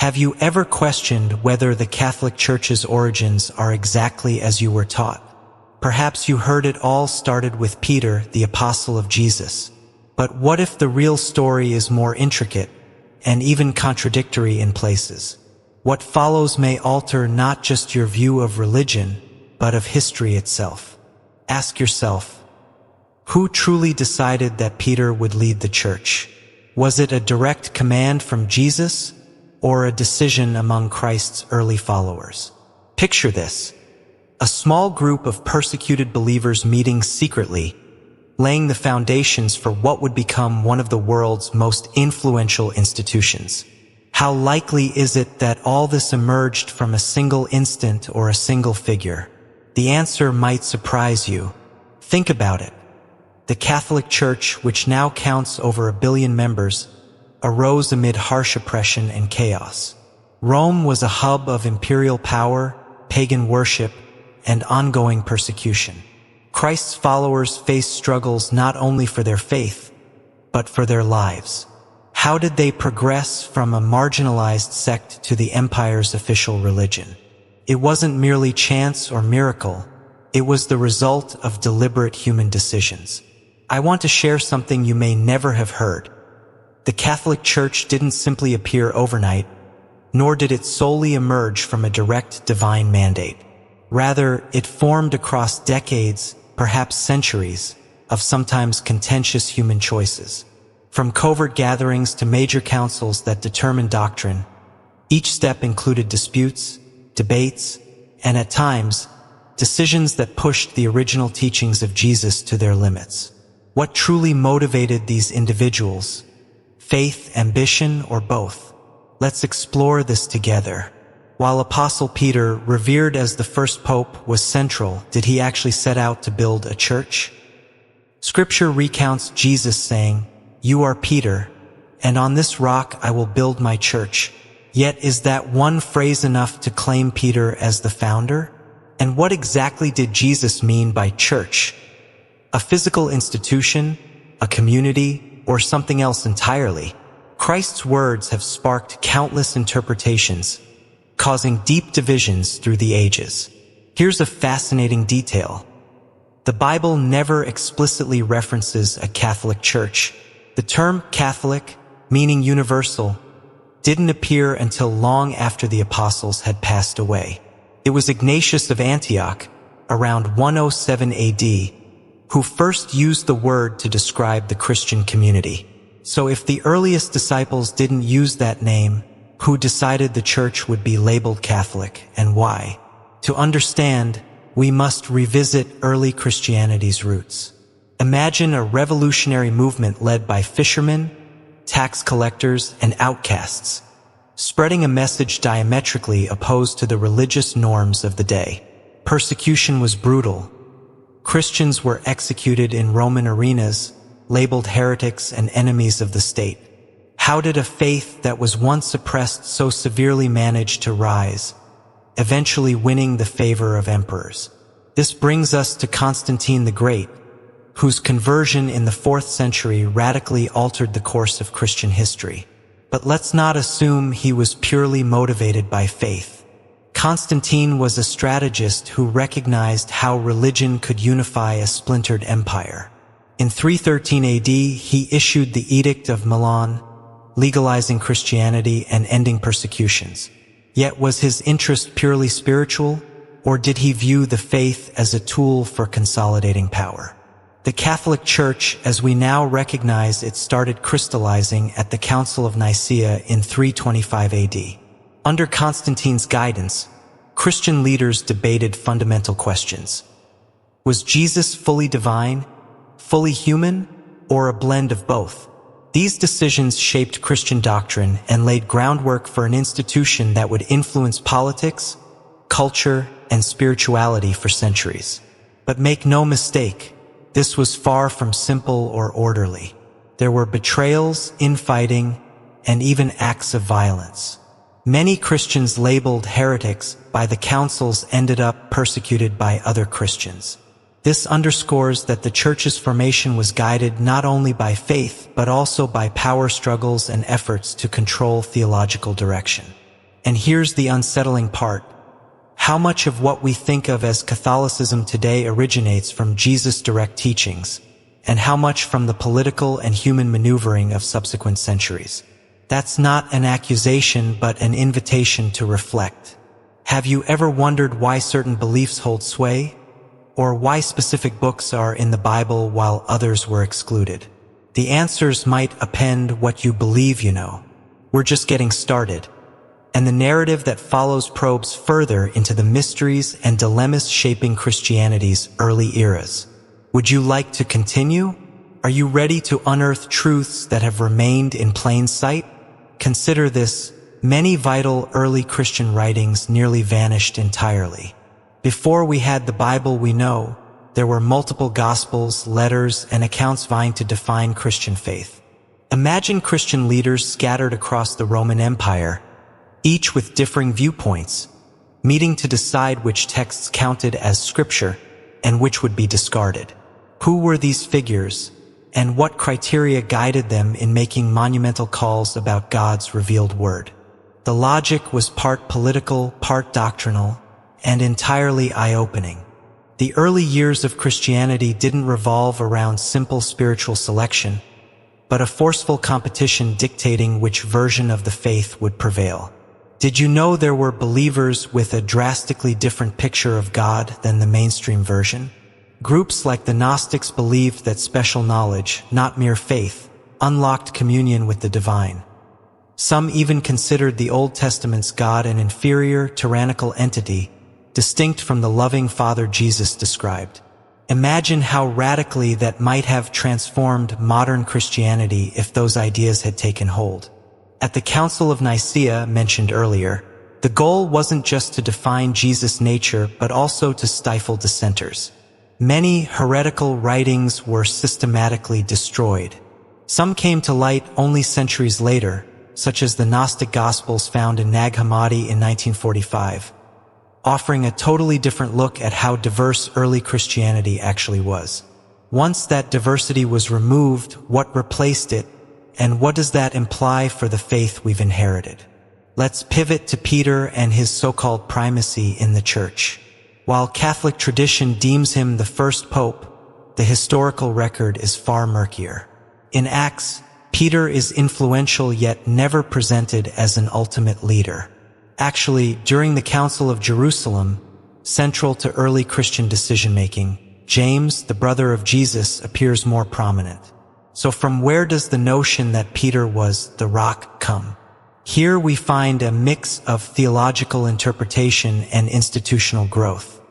Have you ever questioned whether the Catholic Church's origins are exactly as you were taught? Perhaps you heard it all started with Peter, the apostle of Jesus. But what if the real story is more intricate and even contradictory in places? What follows may alter not just your view of religion, but of history itself. Ask yourself, who truly decided that Peter would lead the church? Was it a direct command from Jesus, or a decision among Christ's early followers? Picture this: a small group of persecuted believers meeting secretly, laying the foundations for what would become one of the world's most influential institutions. How likely is it that all this emerged from a single instant or a single figure? The answer might surprise you. Think about it. The Catholic Church, which now counts over 1 billion members, arose amid harsh oppression and chaos. Rome was a hub of imperial power, pagan worship, and ongoing persecution. Christ's followers faced struggles not only for their faith, but for their lives. How did they progress from a marginalized sect to the empire's official religion? It wasn't merely chance or miracle. It was the result of deliberate human decisions. I want to share something you may never have heard. The Catholic Church didn't simply appear overnight, nor did it solely emerge from a direct divine mandate. Rather, it formed across decades, perhaps centuries, of sometimes contentious human choices. From covert gatherings to major councils that determined doctrine, each step included disputes, debates, and at times, decisions that pushed the original teachings of Jesus to their limits. What truly motivated these individuals? Faith, ambition, or both? Let's explore this together. While Apostle Peter, revered as the first pope, was central, did he actually set out to build a church? Scripture recounts Jesus saying, "You are Peter, and on this rock I will build my church." Yet is that one phrase enough to claim Peter as the founder? And what exactly did Jesus mean by church? A physical institution, a community, or something else entirely? Christ's words have sparked countless interpretations, causing deep divisions through the ages. Here's a fascinating detail. The Bible never explicitly references a Catholic church. The term Catholic, meaning universal, didn't appear until long after the apostles had passed away. It was Ignatius of Antioch, around 107 AD, who first used the word to describe the Christian community. So if the earliest disciples didn't use that name, who decided the church would be labeled Catholic, and why? To understand, we must revisit early Christianity's roots. Imagine a revolutionary movement led by fishermen, tax collectors, and outcasts, spreading a message diametrically opposed to the religious norms of the day. Persecution was brutal. Christians were executed in Roman arenas, labeled heretics and enemies of the state. How did a faith that was once suppressed so severely manage to rise, eventually winning the favor of emperors? This brings us to Constantine the Great, whose conversion in the 4th century radically altered the course of Christian history. But let's not assume he was purely motivated by faith. Constantine was a strategist who recognized how religion could unify a splintered empire. In 313 AD, he issued the Edict of Milan, legalizing Christianity and ending persecutions. Yet was his interest purely spiritual, or did he view the faith as a tool for consolidating power? The Catholic Church, as we now recognize it, started crystallizing at the Council of Nicaea in 325 AD. Under Constantine's guidance, Christian leaders debated fundamental questions. Was Jesus fully divine, fully human, or a blend of both? These decisions shaped Christian doctrine and laid groundwork for an institution that would influence politics, culture, and spirituality for centuries. But make no mistake, this was far from simple or orderly. There were betrayals, infighting, and even acts of violence. Many Christians labeled heretics by the councils ended up persecuted by other Christians. This underscores that the church's formation was guided not only by faith, but also by power struggles and efforts to control theological direction. And here's the unsettling part. How much of what we think of as Catholicism today originates from Jesus' direct teachings, and how much from the political and human maneuvering of subsequent centuries? That's not an accusation, but an invitation to reflect. Have you ever wondered why certain beliefs hold sway? Or why specific books are in the Bible while others were excluded? The answers might append what you believe you know. We're just getting started. And the narrative that follows probes further into the mysteries and dilemmas shaping Christianity's early eras. Would you like to continue? Are you ready to unearth truths that have remained in plain sight? Consider this: many vital early Christian writings nearly vanished entirely. Before we had the Bible we know, there were multiple Gospels, letters, and accounts vying to define Christian faith. Imagine Christian leaders scattered across the Roman Empire, each with differing viewpoints, meeting to decide which texts counted as scripture and which would be discarded. Who were these figures, and what criteria guided them in making monumental calls about God's revealed word? The logic was part political, part doctrinal, and entirely eye-opening. The early years of Christianity didn't revolve around simple spiritual selection, but a forceful competition dictating which version of the faith would prevail. Did you know there were believers with a drastically different picture of God than the mainstream version? Groups like the Gnostics believed that special knowledge, not mere faith, unlocked communion with the divine. Some even considered the Old Testament's God an inferior, tyrannical entity, distinct from the loving Father Jesus described. Imagine how radically that might have transformed modern Christianity if those ideas had taken hold. At the Council of Nicaea, mentioned earlier, the goal wasn't just to define Jesus' nature, but also to stifle dissenters. Many heretical writings were systematically destroyed. Some came to light only centuries later, such as the Gnostic Gospels found in Nag Hammadi in 1945, offering a totally different look at how diverse early Christianity actually was. Once that diversity was removed, what replaced it? And what does that imply for the faith we've inherited? Let's pivot to Peter and his so-called primacy in the church. While Catholic tradition deems him the first pope, the historical record is far murkier. In Acts, Peter is influential yet never presented as an ultimate leader. Actually, during the Council of Jerusalem, central to early Christian decision-making, James, the brother of Jesus, appears more prominent. So from where does the notion that Peter was the rock come? Here we find a mix of theological interpretation and institutional growth.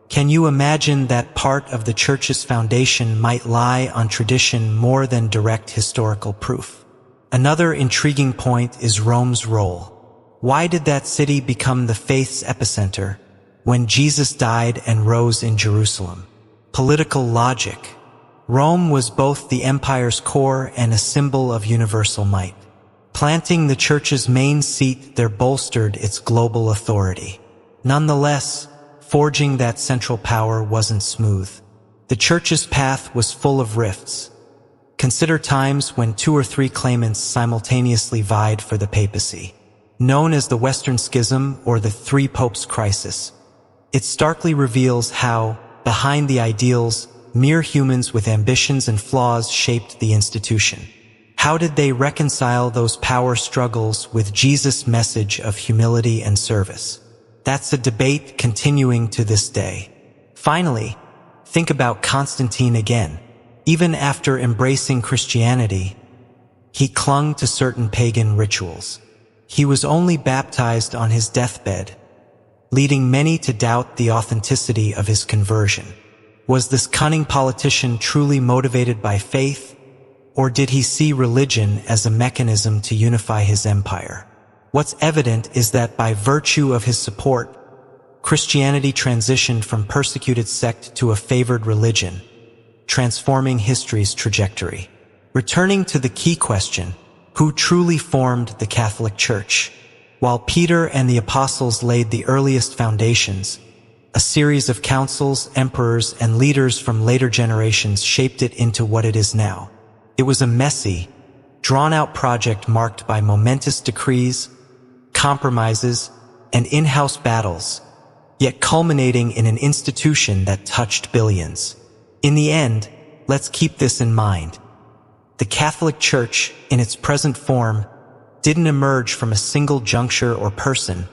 Can you imagine that part of the church's foundation might lie on tradition more than direct historical proof? Another intriguing point is Rome's role. Why did that city become the faith's epicenter when Jesus died and rose in Jerusalem? Political logic. Rome was both the empire's core and a symbol of universal might. Planting the church's main seat there bolstered its global authority. Nonetheless, forging that central power wasn't smooth. The church's path was full of rifts. Consider times when 2 or 3 claimants simultaneously vied for the papacy. Known as the Western Schism or the Three Popes Crisis, it starkly reveals how, behind the ideals, mere humans with ambitions and flaws shaped the institution. How did they reconcile those power struggles with Jesus' message of humility and service? That's a debate continuing to this day. Finally, think about Constantine again. Even after embracing Christianity, he clung to certain pagan rituals. He was only baptized on his deathbed, leading many to doubt the authenticity of his conversion. Was this cunning politician truly motivated by faith, or did he see religion as a mechanism to unify his empire? What's evident is that by virtue of his support, Christianity transitioned from persecuted sect to a favored religion, transforming history's trajectory. Returning to the key question, who truly formed the Catholic Church? While Peter and the apostles laid the earliest foundations, a series of councils, emperors, and leaders from later generations shaped it into what it is now. It was a messy, drawn-out project marked by momentous decrees, compromises, and in-house battles, yet culminating in an institution that touched billions. In the end, let's keep this in mind. The Catholic Church, in its present form, didn't emerge from a single juncture or person,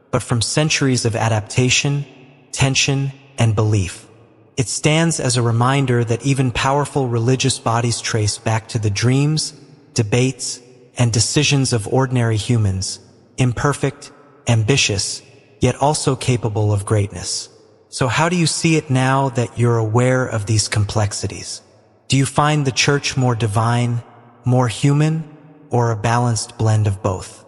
but from centuries of adaptation, tension, and belief. It stands as a reminder that even powerful religious bodies trace back to the dreams, debates, and decisions of ordinary humans, imperfect, ambitious, yet also capable of greatness. So how do you see it now that you're aware of these complexities? Do you find the Church more divine, more human, or a balanced blend of both?